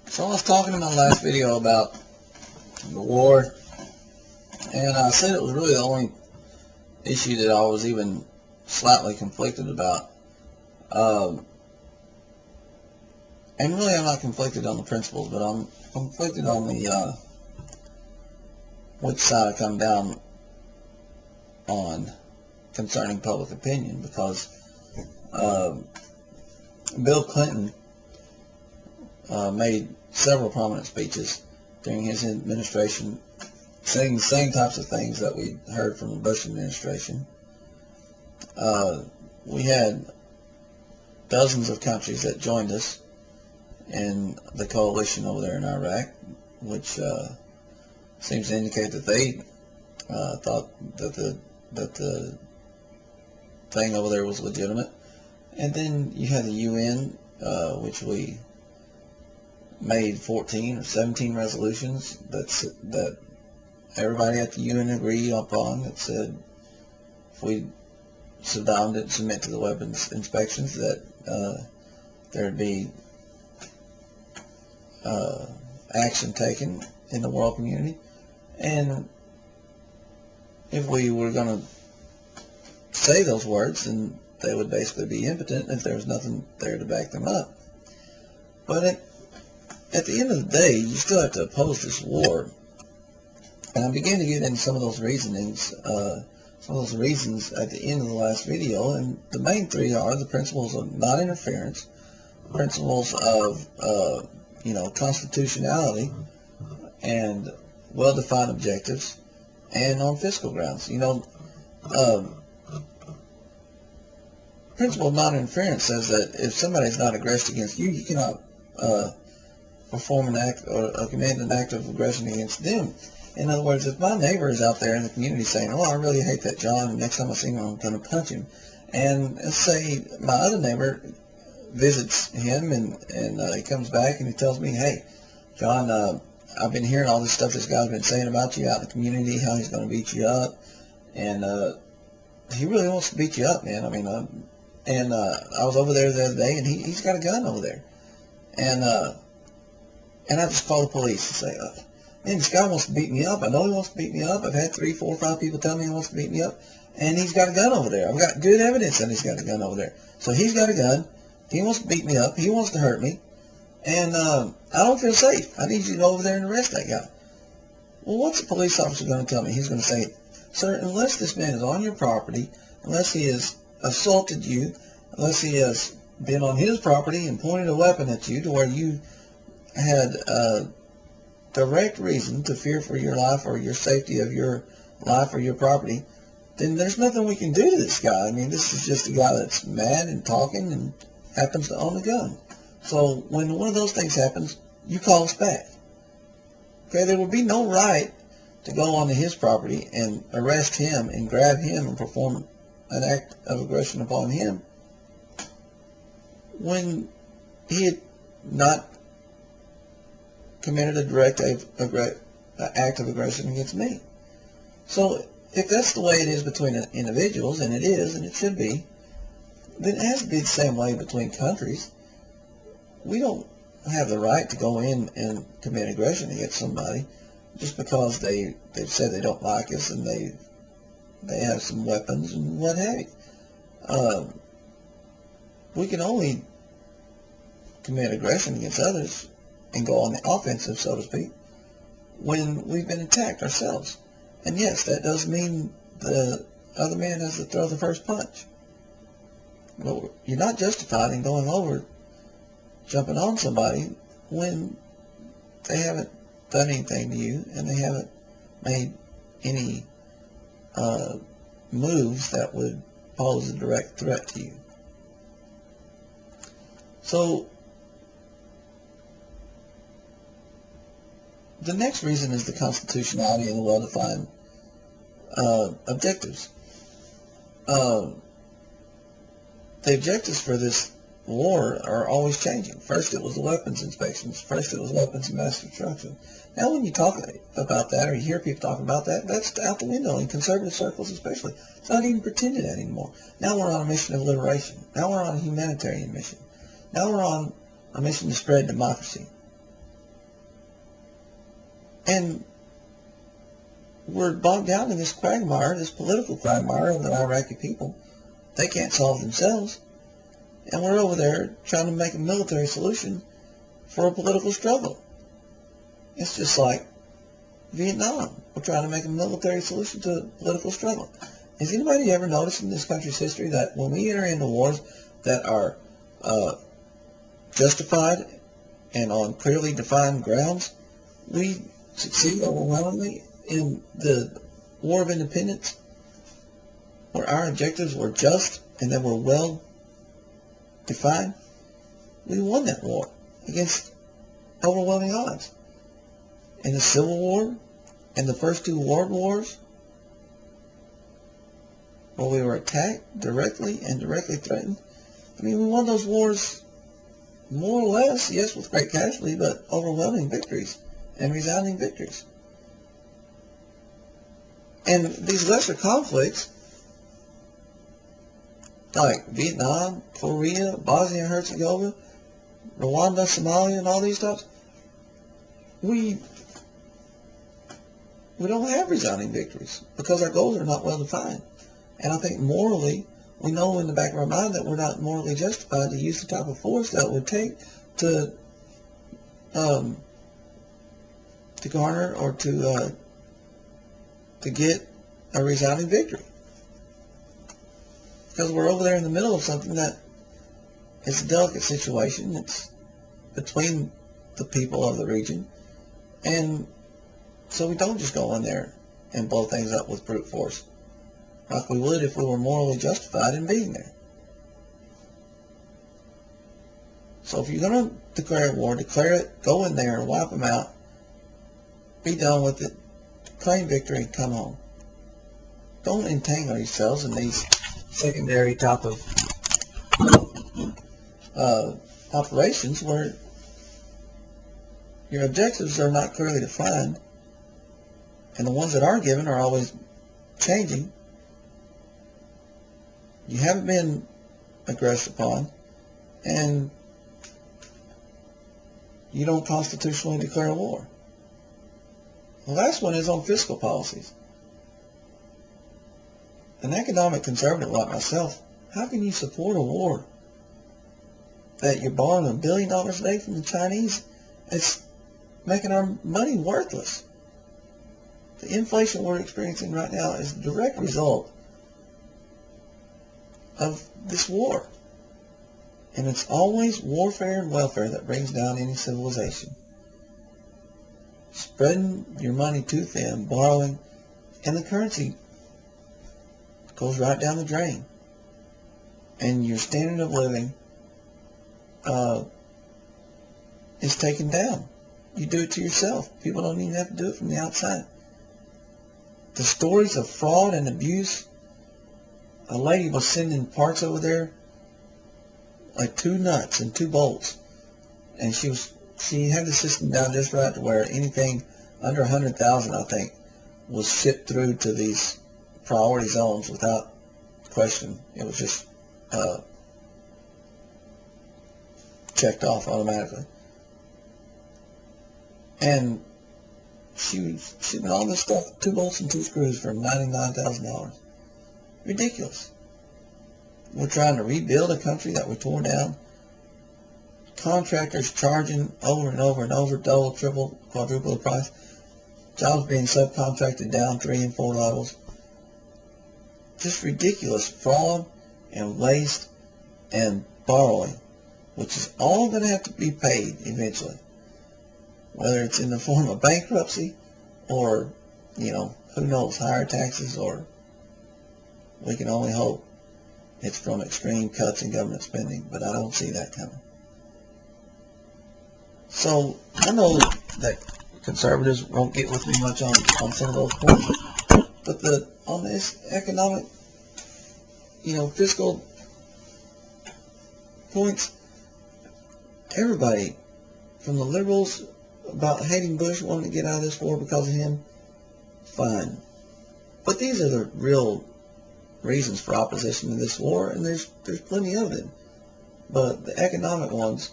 So I was talking in my last video about the war, and I said it was really the only issue that I was even slightly conflicted about. And really I'm not conflicted on the principles, but I'm conflicted on the which side I come down on concerning public opinion, because Bill Clinton made several prominent speeches during his administration saying the same types of things that we heard from the Bush administration. We had dozens of countries that joined us in the coalition over there in Iraq, which seems to indicate that they thought that the thing over there was legitimate. And then you had the UN, which we made 14 or 17 resolutions that everybody at the UN agreed upon, that said if Saddam didn't submit to the weapons inspections, that there'd be action taken in the world community. And if we were going to say those words, then they would basically be impotent if there was nothing there to back them up. But at the end of the day, you still have to oppose this war. And I began to get into some of those reasonings, some of those reasons at the end of the last video. And the main three are the principles of non-interference, principles of constitutionality, and well-defined objectives, and on fiscal grounds. Principle of non-interference says that if somebody's not aggressed against you, you cannot perform an act or commit an act of aggression against them. In other words, if my neighbor is out there in the community saying, "Oh, I really hate that John, and next time I see him, I'm going to punch him," and let's say my other neighbor visits him, and he comes back and he tells me, "Hey, John, I've been hearing all this stuff this guy's been saying about you out in the community, how he's going to beat you up, and he really wants to beat you up, man. I mean, I was over there the other day, and he's got a gun over there, and I just call the police and say, man, this guy wants to beat me up. I know he wants to beat me up. I've had 3, 4, 5 people tell me he wants to beat me up, and he's got a gun over there. I've got good evidence that he's got a gun over there. So he's got a gun. He wants to beat me up. He wants to hurt me, and I don't feel safe. I need you to go over there and arrest that guy." Well, what's the police officer going to tell me? He's going to say, "Sir, unless this man is on your property, unless he has assaulted you, unless he has been on his property and pointed a weapon at you to where you had direct reason to fear for your life or your safety of your life or your property, then there's nothing we can do to this guy. I mean, this is just a guy that's mad and talking and happens to own a gun. So when one of those things happens, you call us back." Okay, there would be no right to go onto his property and arrest him and grab him and perform an act of aggression upon him when he had not committed a direct act of aggression against me. So if that's the way it is between individuals, and it is, and it should be, then it has to be the same way between countries. We don't have the right to go in and commit aggression against somebody just because they've said they don't like us and they have some weapons and what have you. We can only commit aggression against others and go on the offensive, so to speak, when we've been attacked ourselves. And yes, that does mean the other man has to throw the first punch. But you're not justified in going over, jumping on somebody when they haven't done anything to you and they haven't made any moves that would pose a direct threat to you. So the next reason is the constitutionality and the well-defined objectives. The objectives for this war are always changing. First it was the weapons inspections. First it was weapons of mass destruction. Now when you talk about that, or you hear people talking about that, that's out the window, in conservative circles especially. It's not even pretended at anymore. Now we're on a mission of liberation. Now we're on a humanitarian mission. Now we're on a mission to spread democracy. And we're bogged down in this quagmire, this political quagmire of the Iraqi people. They can't solve themselves. And we're over there trying to make a military solution for a political struggle. It's just like Vietnam. We're trying to make a military solution to a political struggle. Has anybody ever noticed in this country's history that when we enter into wars that are justified and on clearly defined grounds, we succeed overwhelmingly? In the War of Independence, where our objectives were just and they were well defined, we won that war against overwhelming odds. In the Civil War and the first two world wars, where we were attacked directly and directly threatened, I mean, we won those wars more or less, yes, with great casualty, but overwhelming victories and resounding victories. And these lesser conflicts, like Vietnam, Korea, Bosnia and Herzegovina, Rwanda, Somalia, and all these stuff, we don't have resounding victories because our goals are not well defined. And I think morally, we know in the back of our mind that we're not morally justified to use the type of force that it would take to garner or to get a resounding victory. Because we're over there in the middle of something that is a delicate situation. It's between the people of the region. And so we don't just go in there and blow things up with brute force like we would if we were morally justified in being there. So if you're going to declare war, declare it, go in there and wipe them out, be done with it, claim victory, and come home. Don't entangle yourselves in these secondary type of operations where your objectives are not clearly defined, and the ones that are given are always changing. You haven't been aggressed upon, and you don't constitutionally declare war. The last one is on fiscal policies. An economic conservative like myself, how can you support a war that you're borrowing $1 billion a day from the Chinese? It's making our money worthless. The inflation we're experiencing right now is a direct result of this war. And it's always warfare and welfare that brings down any civilization. Spreading your money too thin, borrowing, and the currency goes right down the drain. And your standard of living is taken down. You do it to yourself. People don't even have to do it from the outside. The stories of fraud and abuse. A lady was sending parts over there, like 2 nuts and 2 bolts, and she had the system down just right to where anything under 100,000, I think, was shipped through to these priority zones without question. It was just checked off automatically. And she was shipping all this stuff, 2 bolts and 2 screws for $99,000. Ridiculous. We're trying to rebuild a country that we tore down. Contractors charging over and over and over, double, triple, quadruple the price. Jobs being subcontracted down 3 and 4 levels. Just ridiculous fraud and waste and borrowing, which is all going to have to be paid eventually. Whether it's in the form of bankruptcy or, who knows, higher taxes, or we can only hope it's from extreme cuts in government spending, but I don't see that coming. So I know that conservatives won't get with me much on some of those points, but on this economic, fiscal points, everybody, from the liberals about hating Bush, wanting to get out of this war because of him, fine. But these are the real reasons for opposition to this war, and there's plenty of it. But the economic ones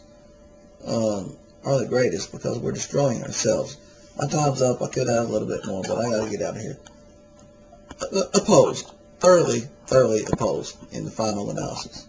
are the greatest because we're destroying ourselves. My time's up. I could have a little bit more, but I got to get out of here. Opposed. Thoroughly opposed in the final analysis.